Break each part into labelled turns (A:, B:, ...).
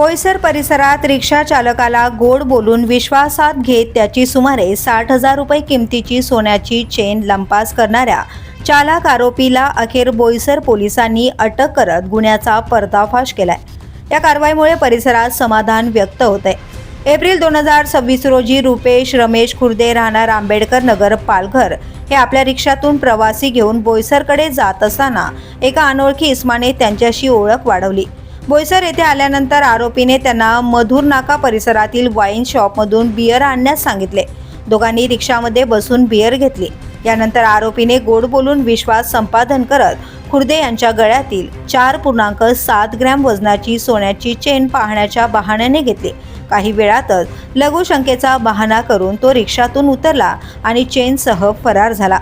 A: बोईसर परिसरात रिक्षा चालकाला गोड बोलून विश्वासात घेत त्याची सुमारे 60,000 रुपये किमतीची सोन्याची चेन लंपास करणाऱ्या चालक आरोपीला अखेर बोईसर पोलिसांनी अटक करत गुन्ह्याचा पर्दाफाश केलाय। या कारवाईमुळे परिसरात समाधान व्यक्त होत आहे। एप्रिल 2026 रोजी रुपेश रमेश खुर्दे राहणार आंबेडकर नगर पालघर हे आपल्या रिक्षातून प्रवासी घेऊन बोईसरकडे जात असताना एका अनोळखी इस्माने त्यांच्याशी ओळख वाढवली। बोईसर येथे आल्यानंतर आरोपीने त्यांना मधुर नाका परिसरातील वाईन शॉपमधून बियर आणण्यास सांगितले। दोघांनी रिक्षामध्ये बसून बियर घेतली। यानंतर आरोपीने गोड बोलून विश्वास संपादन करत खुर्दे यांच्या गळ्यातील 4.7 ग्रॅम वजनाची सोन्याची चेन पाहण्याच्या बहाण्याने घेतली। काही वेळातच लघुशंकेचा बहाणा करून तो रिक्षातून उतरला आणि चेनसह फरार झाला।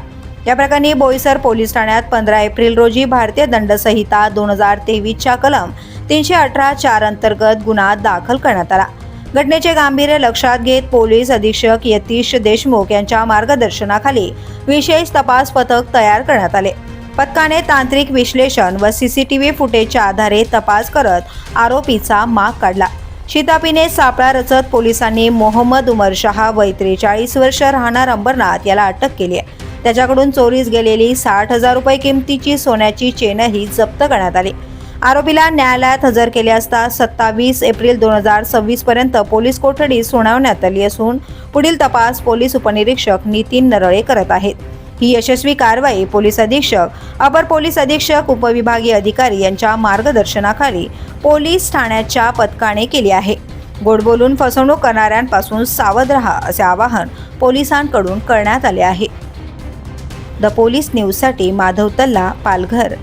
A: या प्रकरणी बोईसर पोलीस ठाण्यात 15 एप्रिल रोजी भारतीय दंड संहिता 2023 च्या कलम 318(4) अंतर्गत गुन्हा दाखल करण्यात आला। घटनेचे गांभीर्य लक्षात घेत पोलीस अधीक्षक यतीश देशमुख यांच्या मार्गदर्शनाखाली विशेष तपास पथक तयार करण्यात आले। पथकाने तांत्रिक विश्लेषण व सीसीटीव्ही फुटेजच्या आधारे तपास करत आरोपीचा माग काढला। शितापीने सापळा रचत पोलिसांनी मोहम्मद उमर शहा वय 43 वर्ष राहणार अंबरनाथ याला अटक केली आहे। त्याच्याकडून चोरीस गेलेली 60,000 रुपये किमतीची सोन्याची चेनही जप्त करण्यात आली। आरोपीला न्यायालयात हजर केले असता 27 एप्रिल 2026 पर्यंत पोलीस कोठडी सुनावण्यात आली असून पुढील तपास पोलीस उपनिरीक्षक नितीन नरळे करत आहेत। ही यशस्वी कारवाई पोलीस अधीक्षक, अपर पोलीस अधीक्षक, उपविभागीय अधिकारी यांच्या मार्गदर्शनाखाली पोलीस ठाण्याच्या पथकाने केली आहे। गोड बोलून फसवणूक करणाऱ्यांपासून सावध रहा असे आवाहन पोलिसांकडून करण्यात आले आहे। द पोलीस न्यूजसाठी माधव तल्ला, पालघर।